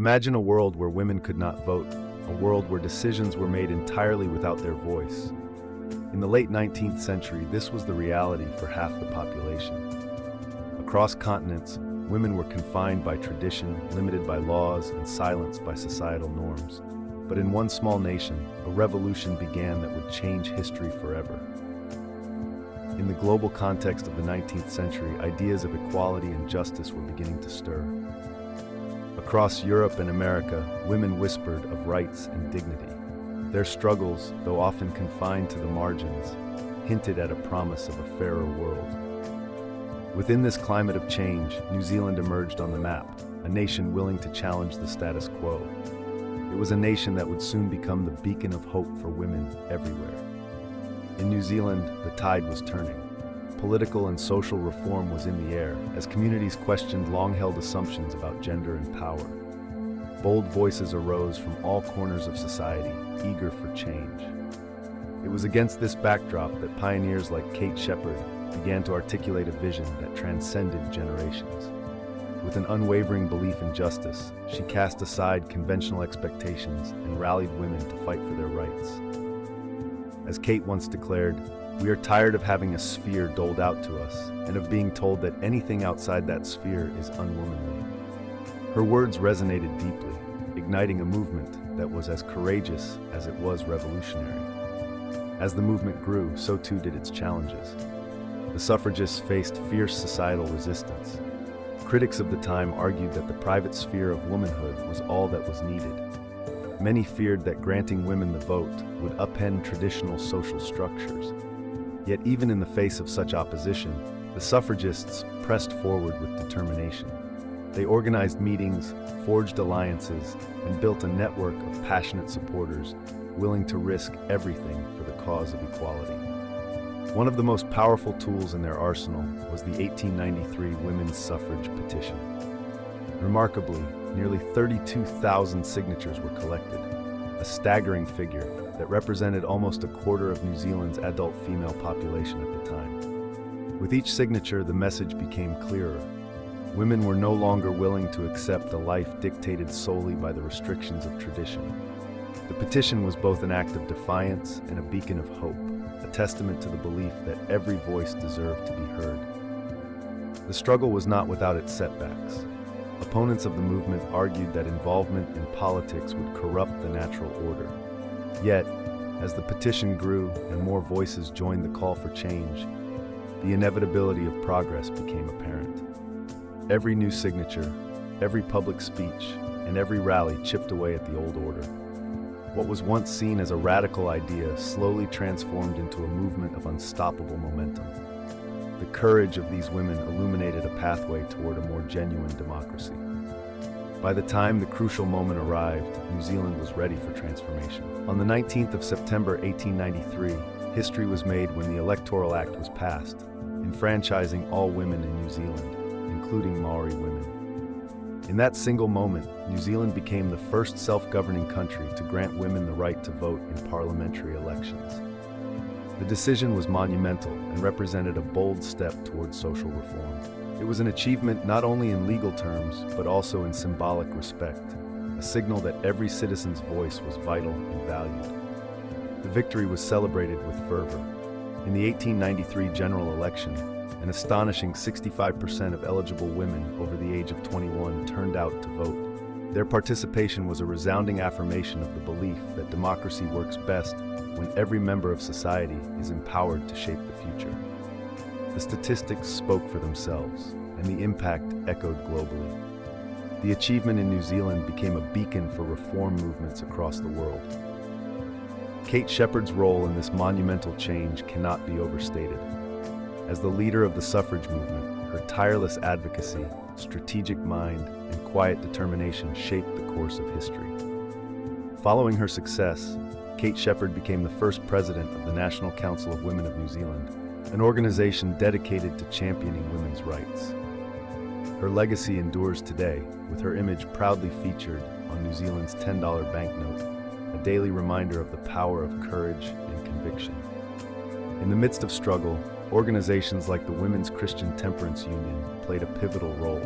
Imagine a world where women could not vote, a world where decisions were made entirely without their voice. In the late 19th century, this was the reality for half the population. Across continents, women were confined by tradition, limited by laws, and silenced by societal norms. But in one small nation, a revolution began that would change history forever. In the global context of the 19th century, ideas of equality and justice were beginning to stir. Across Europe and America, women whispered of rights and dignity. Their struggles, though often confined to the margins, hinted at a promise of a fairer world. Within this climate of change, New Zealand emerged on the map, a nation willing to challenge the status quo. It was a nation that would soon become the beacon of hope for women everywhere. In New Zealand, the tide was turning. Political and social reform was in the air, as communities questioned long-held assumptions about gender and power. Bold voices arose from all corners of society, eager for change. It was against this backdrop that pioneers like Kate Shepherd began to articulate a vision that transcended generations. With an unwavering belief in justice, she cast aside conventional expectations and rallied women to fight for their rights. As Kate once declared, "We are tired of having a sphere doled out to us, and of being told that anything outside that sphere is unwomanly." Her words resonated deeply, igniting a movement that was as courageous as it was revolutionary. As the movement grew, so too did its challenges. The suffragists faced fierce societal resistance. Critics of the time argued that the private sphere of womanhood was all that was needed. Many feared that granting women the vote would upend traditional social structures. Yet even in the face of such opposition, the suffragists pressed forward with determination. They organized meetings, forged alliances, and built a network of passionate supporters willing to risk everything for the cause of equality. One of the most powerful tools in their arsenal was the 1893 Women's Suffrage Petition. Remarkably, nearly 32,000 signatures were collected, a staggering figure that represented almost a quarter of New Zealand's adult female population at the time. With each signature, the message became clearer. Women were no longer willing to accept a life dictated solely by the restrictions of tradition. The petition was both an act of defiance and a beacon of hope, a testament to the belief that every voice deserved to be heard. The struggle was not without its setbacks. Opponents of the movement argued that involvement in politics would corrupt the natural order. Yet, as the petition grew and more voices joined the call for change, the inevitability of progress became apparent. Every new signature, every public speech, and every rally chipped away at the old order. What was once seen as a radical idea slowly transformed into a movement of unstoppable momentum. The courage of these women illuminated a pathway toward a more genuine democracy. By the time the crucial moment arrived, New Zealand was ready for transformation. On the 19th of September 1893, history was made when the Electoral Act was passed, enfranchising all women in New Zealand, including Maori women. In that single moment, New Zealand became the first self-governing country to grant women the right to vote in parliamentary elections. The decision was monumental and represented a bold step towards social reform. It was an achievement not only in legal terms, but also in symbolic respect, a signal that every citizen's voice was vital and valued. The victory was celebrated with fervor. In the 1893 general election, an astonishing 65% of eligible women over the age of 21 turned out to vote. Their participation was a resounding affirmation of the belief that democracy works best when every member of society is empowered to shape the future. The statistics spoke for themselves, and the impact echoed globally. The achievement in New Zealand became a beacon for reform movements across the world. Kate Shepherd's role in this monumental change cannot be overstated. As the leader of the suffrage movement, her tireless advocacy, strategic mind, and quiet determination shaped the course of history. Following her success, Kate Shepherd became the first president of the National Council of Women of New Zealand, an organization dedicated to championing women's rights. Her legacy endures today, with her image proudly featured on New Zealand's $10 banknote, a daily reminder of the power of courage and conviction. In the midst of struggle, organizations like the Women's Christian Temperance Union played a pivotal role.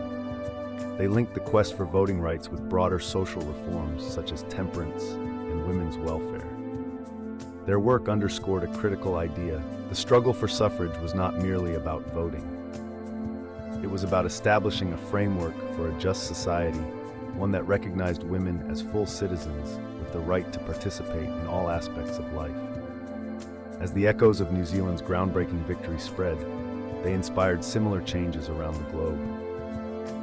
They linked the quest for voting rights with broader social reforms such as temperance and women's welfare. Their work underscored a critical idea. The struggle for suffrage was not merely about voting. It was about establishing a framework for a just society, one that recognized women as full citizens with the right to participate in all aspects of life. As the echoes of New Zealand's groundbreaking victory spread, they inspired similar changes around the globe.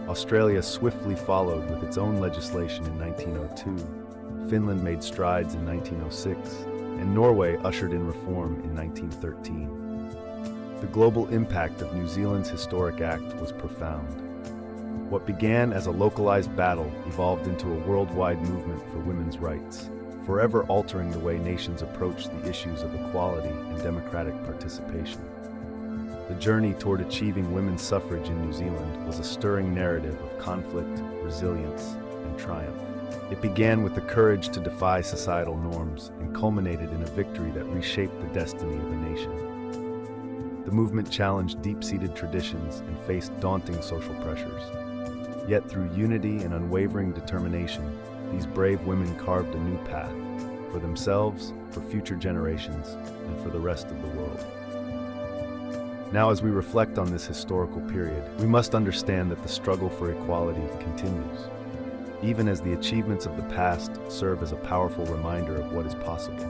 Australia swiftly followed with its own legislation in 1902, Finland made strides in 1906, and Norway ushered in reform in 1913. The global impact of New Zealand's historic act was profound. What began as a localized battle evolved into a worldwide movement for women's rights, forever altering the way nations approach the issues of equality and democratic participation. The journey toward achieving women's suffrage in New Zealand was a stirring narrative of conflict, resilience, and triumph. It began with the courage to defy societal norms and culminated in a victory that reshaped the destiny of a nation. The movement challenged deep-seated traditions and faced daunting social pressures. Yet through unity and unwavering determination, these brave women carved a new path, for themselves, for future generations, and for the rest of the world. Now, as we reflect on this historical period, we must understand that the struggle for equality continues, even as the achievements of the past serve as a powerful reminder of what is possible.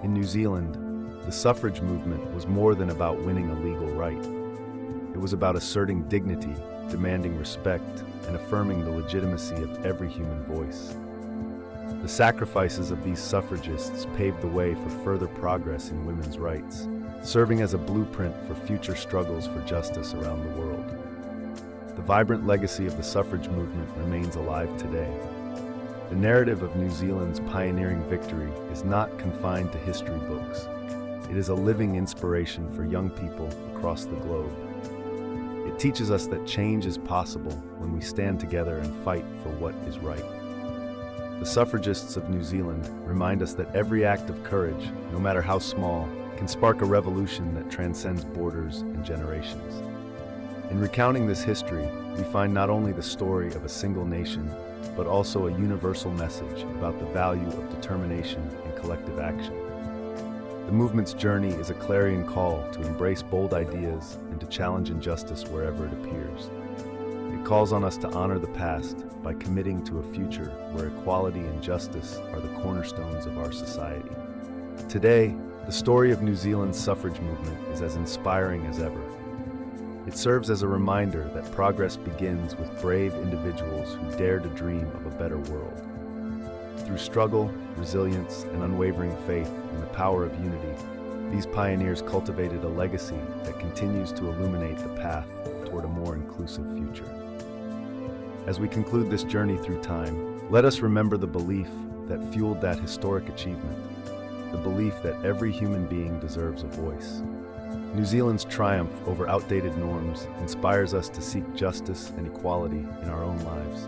In New Zealand, the suffrage movement was more than about winning a legal right. It was about asserting dignity, demanding respect, and affirming the legitimacy of every human voice. The sacrifices of these suffragists paved the way for further progress in women's rights, serving as a blueprint for future struggles for justice around the world. The vibrant legacy of the suffrage movement remains alive today. The narrative of New Zealand's pioneering victory is not confined to history books. It is a living inspiration for young people across the globe. It teaches us that change is possible when we stand together and fight for what is right. The suffragists of New Zealand remind us that every act of courage, no matter how small, can spark a revolution that transcends borders and generations. In recounting this history, we find not only the story of a single nation, but also a universal message about the value of determination and collective action. The movement's journey is a clarion call to embrace bold ideas and to challenge injustice wherever it appears. It calls on us to honor the past by committing to a future where equality and justice are the cornerstones of our society. Today, the story of New Zealand's suffrage movement is as inspiring as ever. It serves as a reminder that progress begins with brave individuals who dare to dream of a better world. Through struggle, resilience, and unwavering faith in the power of unity, these pioneers cultivated a legacy that continues to illuminate the path toward a more inclusive future. As we conclude this journey through time, let us remember the belief that fueled that historic achievement, the belief that every human being deserves a voice. New Zealand's triumph over outdated norms inspires us to seek justice and equality in our own lives.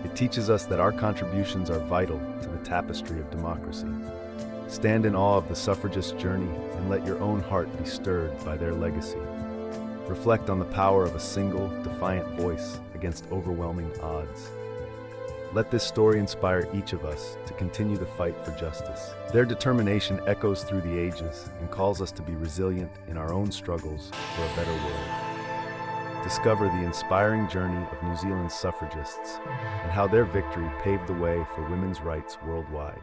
It teaches us that our contributions are vital to the tapestry of democracy. Stand in awe of the suffragist journey and let your own heart be stirred by their legacy. Reflect on the power of a single, defiant voice against overwhelming odds. Let this story inspire each of us to continue the fight for justice. Their determination echoes through the ages and calls us to be resilient in our own struggles for a better world. Discover the inspiring journey of New Zealand's suffragists and how their victory paved the way for women's rights worldwide.